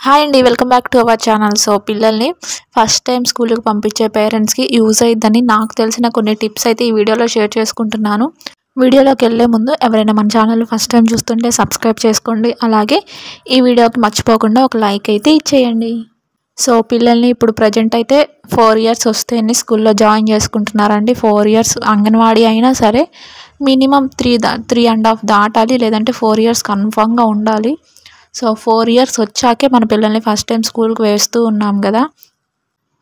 Hi అండి, welcome back to our channel. So పిల్లల్ని first time స్కూల్కి పంపించే పేరెంట్స్కి యూజ్ అయ్యిద్దని నాకు తెలిసిన కొన్ని టిప్స్ అయితే ఈ వీడియోలో షేర్ చేసుకుంటున్నాను. వీడియోలోకి వెళ్ళే ముందు ఎవరైనా మన ఛానల్ ఫస్ట్ టైం చూస్తుంటే సబ్స్క్రైబ్ చేసుకోండి. అలాగే ఈ వీడియోకి మర్చిపోకుండా ఒక లైక్ అయితే ఇచ్చేయండి. సో పిల్లల్ని ఇప్పుడు ప్రజెంట్ అయితే 4 years వస్తేనే స్కూల్లో జాయిన్ చేసుకుంటున్నారండి. 4 years అంగన్వాడీ అయినా సరే మినిమం 3.5 దాటాలి, లేదంటే 4 years కన్ఫామ్గా ఉండాలి. సో 4 years వచ్చాకే మన పిల్లల్ని ఫస్ట్ టైం స్కూల్కి వేస్తూ ఉన్నాం కదా.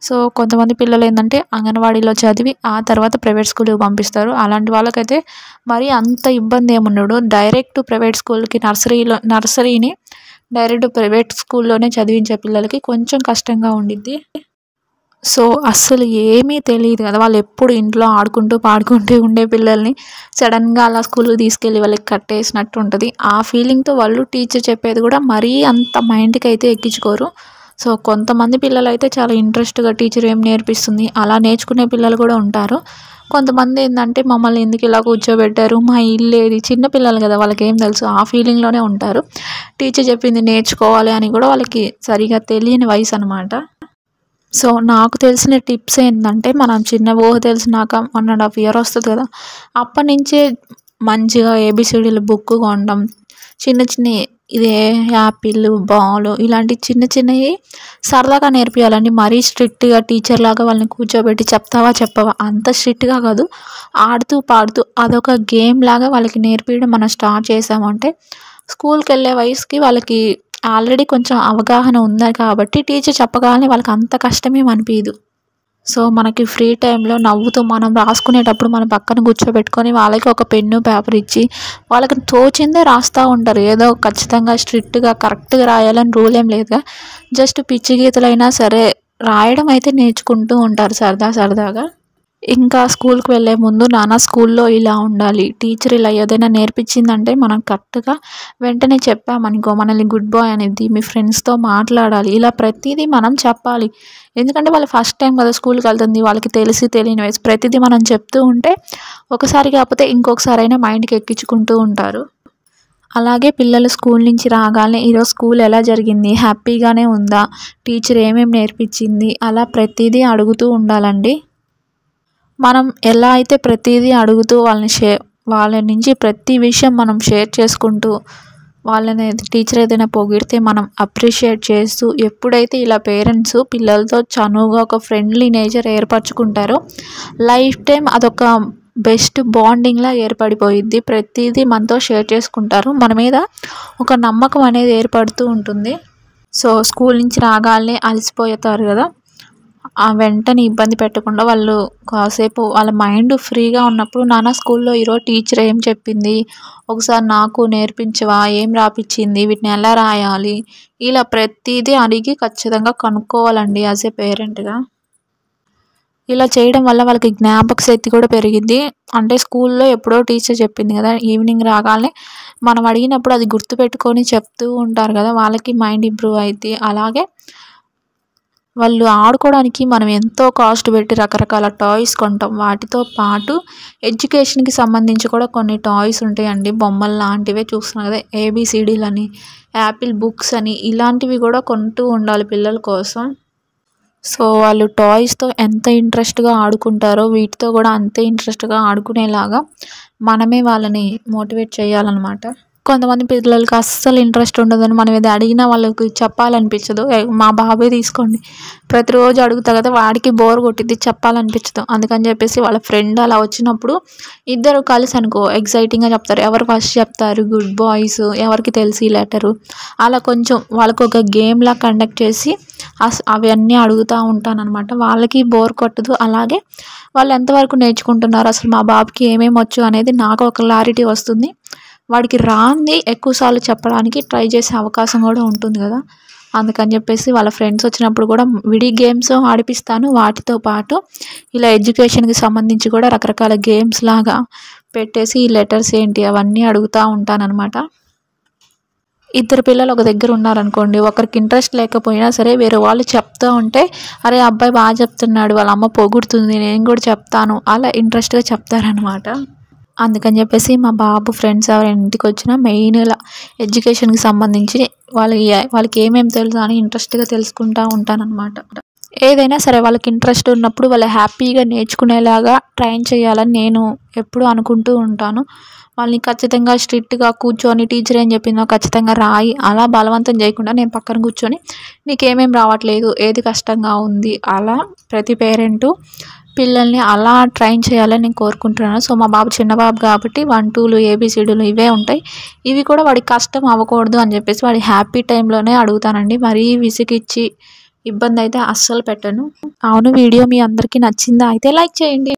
సో కొంతమంది పిల్లలు ఏంటంటే అంగన్వాడీలో చదివి ఆ తర్వాత ప్రైవేట్ స్కూల్కి పంపిస్తారు. అలాంటి వాళ్ళకైతే మరీ అంత ఇబ్బంది ఏముండదు. డైరెక్ట్ ప్రైవేట్ స్కూల్కి నర్సరీని డైరెక్ట్ ప్రైవేట్ స్కూల్లోనే చదివించే పిల్లలకి కొంచెం కష్టంగా ఉండిద్ది. సో అస్సలు ఏమీ తెలియదు కదా, వాళ్ళు ఎప్పుడు ఇంట్లో ఆడుకుంటూ పాడుకుంటూ ఉండే పిల్లల్ని సడన్గా అలా స్కూల్కి తీసుకెళ్ళి వాళ్ళకి కట్టేసినట్టు ఉంటుంది. ఆ ఫీలింగ్తో వాళ్ళు టీచర్ చెప్పేది కూడా మరీ అంత మైండ్కి అయితే ఎక్కించుకోరు. సో కొంతమంది పిల్లలు అయితే చాలా ఇంట్రెస్ట్గా టీచర్ ఏం నేర్పిస్తుంది అలా నేర్చుకునే పిల్లలు కూడా ఉంటారు. కొంతమంది ఏంటంటే మమ్మల్ని ఎందుకు ఇలా కూర్చోబెట్టారు, మా ఇల్లు ఏది, చిన్న పిల్లలు కదా వాళ్ళకి ఏం తెలుసు, ఆ ఫీలింగ్లోనే ఉంటారు. టీచర్ చెప్పింది నేర్చుకోవాలి అని కూడా వాళ్ళకి సరిగా తెలియని వయసు అనమాట. సో నాకు తెలిసిన టిప్స్ ఏంటంటే, మనం చిన్న ఊహ తెలిసినాక 1.5 year వస్తుంది కదా, అప్పటి నుంచే మంచిగా ఏబిసిడీలు బుక్ కొనడం, చిన్న చిన్న ఇదే యాపిల్ బాల్ ఇలాంటి చిన్న చిన్నవి సరదాగా నేర్పియాలండి. మరీ స్ట్రిక్ట్గా టీచర్ లాగా వాళ్ళని కూర్చోబెట్టి చెప్పవా అంత స్ట్రిక్ట్గా కాదు, ఆడుతూ పాడుతూ అదొక గేమ్ లాగా వాళ్ళకి నేర్పించడం మనం స్టార్ట్ చేసామంటే స్కూల్కి వెళ్ళే వయసుకి వాళ్ళకి ఆల్రెడీ కొంచెం అవగాహన ఉంది కాబట్టి టీచర్ చెప్పగానే వాళ్ళకి అంత కష్టమేం అనిపించదు. సో మనకి ఫ్రీ టైంలో నవ్వుతూ మనం రాసుకునేటప్పుడు మన పక్కన కూర్చోబెట్టుకొని వాళ్ళకి ఒక పెన్ను పేపర్ ఇచ్చి వాళ్ళకి తోచిందే రాస్తూ ఉంటారు. ఏదో ఖచ్చితంగా స్ట్రిక్ట్గా కరెక్ట్గా రాయాలని రూల్ ఏం లేదుగా, జస్ట్ పిచ్చి గీతలైనా సరే రాయడం అయితే నేర్చుకుంటూ ఉంటారు సరదాగా. ఇంకా స్కూల్కి వెళ్ళే ముందు నాన్న స్కూల్లో ఇలా ఉండాలి, టీచర్ ఇలా ఏదైనా నేర్పించిందంటే మనం కరెక్ట్గా వెంటనే చెప్పామనుకో మనల్ని గుడ్ బాయ్ అనేది, మీ ఫ్రెండ్స్తో మాట్లాడాలి, ఇలా ప్రతిదీ మనం చెప్పాలి. ఎందుకంటే వాళ్ళు ఫస్ట్ టైం కదా స్కూల్కి వెళ్తుంది, వాళ్ళకి తెలియని వయసు. ప్రతిదీ మనం చెప్తూ ఉంటే ఒకసారి కాకపోతే ఇంకొకసారి అయినా మైండ్కి ఎక్కించుకుంటూ ఉంటారు. అలాగే పిల్లలు స్కూల్ నుంచి రాగానే ఈరోజు స్కూల్ ఎలా జరిగింది, హ్యాపీగానే ఉందా, టీచర్ ఏమేమి నేర్పించింది, అలా ప్రతిదీ అడుగుతూ ఉండాలండి. మనం ఎలా అయితే ప్రతిదీ అడుగుతూ వాళ్ళ నుంచి ప్రతి విషయం మనం షేర్ చేసుకుంటూ వాళ్ళని టీచర్ ఏదైనా పొగిడితే మనం అప్రిషియేట్ చేస్తూ ఎప్పుడైతే ఇలా పేరెంట్స్ పిల్లలతో చనువుగా ఒక ఫ్రెండ్లీ నేచర్ ఏర్పరచుకుంటారో లైఫ్ టైం అదొక బెస్ట్ బాండింగ్లా ఏర్పడిపోయిద్ది. ప్రతిదీ మనతో షేర్ చేసుకుంటారు, మన మీద ఒక నమ్మకం అనేది ఏర్పడుతూ ఉంటుంది. సో స్కూల్ నుంచి రాగానే అలసిపోతారు కదా, ఆ వెంటనే ఇబ్బంది పెట్టకుండా వాళ్ళు కాసేపు వాళ్ళ మైండ్ ఫ్రీగా ఉన్నప్పుడు నాన్న స్కూల్లో ఈరోజు టీచర్ ఏం చెప్పింది, ఒకసారి నాకు నేర్పించవా, ఏం రాపిచ్చింది, వీటిని ఎలా రాయాలి, ఇలా ప్రతిదీ అడిగి ఖచ్చితంగా కనుక్కోవాలండి యాజ్ ఏ పేరెంట్గా. ఇలా చేయడం వల్ల వాళ్ళకి జ్ఞాపక శక్తి కూడా పెరిగిద్ది. అంటే స్కూల్లో ఎప్పుడో టీచర్ చెప్పింది కదా, ఈవినింగ్ రాగానే మనం అడిగినప్పుడు అది గుర్తుపెట్టుకొని చెప్తూ ఉంటారు కదా, వాళ్ళకి మైండ్ ఇంప్రూవ్ అవుతుంది. అలాగే వాళ్ళు ఆడుకోవడానికి మనం ఎంతో కాస్ట్ పెట్టి రకరకాల టాయ్స్ కొంటాం, వాటితో పాటు ఎడ్యుకేషన్కి సంబంధించి కూడా కొన్ని టాయ్స్ ఉంటాయండి, బొమ్మలు లాంటివే చూస్తున్నాం కదా, ఏబిసిడీలు అని, యాపిల్ బుక్స్ అని, ఇలాంటివి కూడా కొంటూ ఉండాలి పిల్లల కోసం. సో వాళ్ళు టాయ్స్తో ఎంత ఇంట్రెస్ట్గా ఆడుకుంటారో వీటితో కూడా అంతే ఇంట్రెస్ట్గా ఆడుకునేలాగా మనమే వాళ్ళని మోటివేట్ చేయాలన్నమాట. కొంతమంది పిల్లలకి అస్సలు ఇంట్రెస్ట్ ఉండదని మనం ఏది అడిగినా వాళ్ళకి చెప్పాలనిపించదు. మా బాబే తీసుకోండి, ప్రతిరోజు అడుగుతా కదా, వాడికి బోర్ కొట్టిద్ది, చెప్పాలనిపించదు. అందుకని చెప్పేసి వాళ్ళ ఫ్రెండ్ అలా వచ్చినప్పుడు ఇద్దరు కలిసి అనుకో ఎగ్జైటింగ్గా చెప్తారు, ఎవరు ఫస్ట్ చెప్తారు, గుడ్ బాయ్స్, ఎవరికి తెలిసి లెటరు, అలా కొంచెం వాళ్ళకు ఒక గేమ్లా కండక్ట్ చేసి అవన్నీ అడుగుతూ ఉంటానన్నమాట. వాళ్ళకి బోర్ కొట్టదు. అలాగే వాళ్ళు ఎంతవరకు నేర్చుకుంటున్నారు, అసలు మా బాబుకి ఏమేమి వచ్చు అనేది నాకు ఒక క్లారిటీ వస్తుంది. వాడికి రాంది ఎక్కువసార్లు చెప్పడానికి ట్రై చేసే అవకాశం కూడా ఉంటుంది కదా. అందుకని చెప్పేసి వాళ్ళ ఫ్రెండ్స్ వచ్చినప్పుడు కూడా విడి గేమ్స్ ఆడిపిస్తాను, వాటితో పాటు ఇలా ఎడ్యుకేషన్కి సంబంధించి కూడా రకరకాల గేమ్స్ లాగా పెట్టేసి ఈ లెటర్స్ ఏంటి అవన్నీ అడుగుతూ ఉంటానన్నమాట. ఇద్దరు పిల్లలు ఒక దగ్గర ఉన్నారనుకోండి, ఒకరికి ఇంట్రెస్ట్ లేకపోయినా సరే వేరే వాళ్ళు చెప్తూ ఉంటే అరే అబ్బాయి బాగా చెప్తున్నాడు, వాళ్ళ అమ్మ పొగుడుతుంది, నేను కూడా చెప్తాను, అలా ఇంట్రెస్ట్గా చెప్తారనమాట. అందుకని చెప్పేసి మా బాబు ఫ్రెండ్స్ ఎవరైనా ఇంటికి వచ్చినా మెయిన్ ఇలా ఎడ్యుకేషన్కి సంబంధించి వాళ్ళకి ఏమేమి తెలుసు అని ఇంట్రెస్ట్గా తెలుసుకుంటూ ఉంటానన్నమాట. ఏదైనా సరే వాళ్ళకి ఇంట్రెస్ట్ ఉన్నప్పుడు వాళ్ళు హ్యాపీగా నేర్చుకునేలాగా ట్రైన్ చేయాలని నేను ఎప్పుడూ అనుకుంటూ ఉంటాను. వాళ్ళని ఖచ్చితంగా స్ట్రిక్ట్గా కూర్చొని టీచర్ ఏం చెప్పిందో ఖచ్చితంగా రాయి అలా బలవంతం చేయకుండా నేను పక్కన కూర్చొని నీకేమేం రావట్లేదు, ఏది కష్టంగా ఉంది, అలా ప్రతి పేరెంటు పిల్లల్ని అలా ట్రైన్ చేయాలని నేను కోరుకుంటున్నాను. సో మా బాబు చిన్న బాబు కాబట్టి 1, 2లు ఏబిసిడీలు ఇవే ఉంటాయి. ఇవి కూడా వాడికి కష్టం అవ్వకూడదు అని చెప్పేసి వాడి హ్యాపీ టైంలోనే అడుగుతానండి. మరీ విసిగిచ్చి ఇబ్బంది అయితే అస్సలు పెట్టను. అవును, వీడియో మీ అందరికీ నచ్చిందా? అయితే లైక్ చేయండి.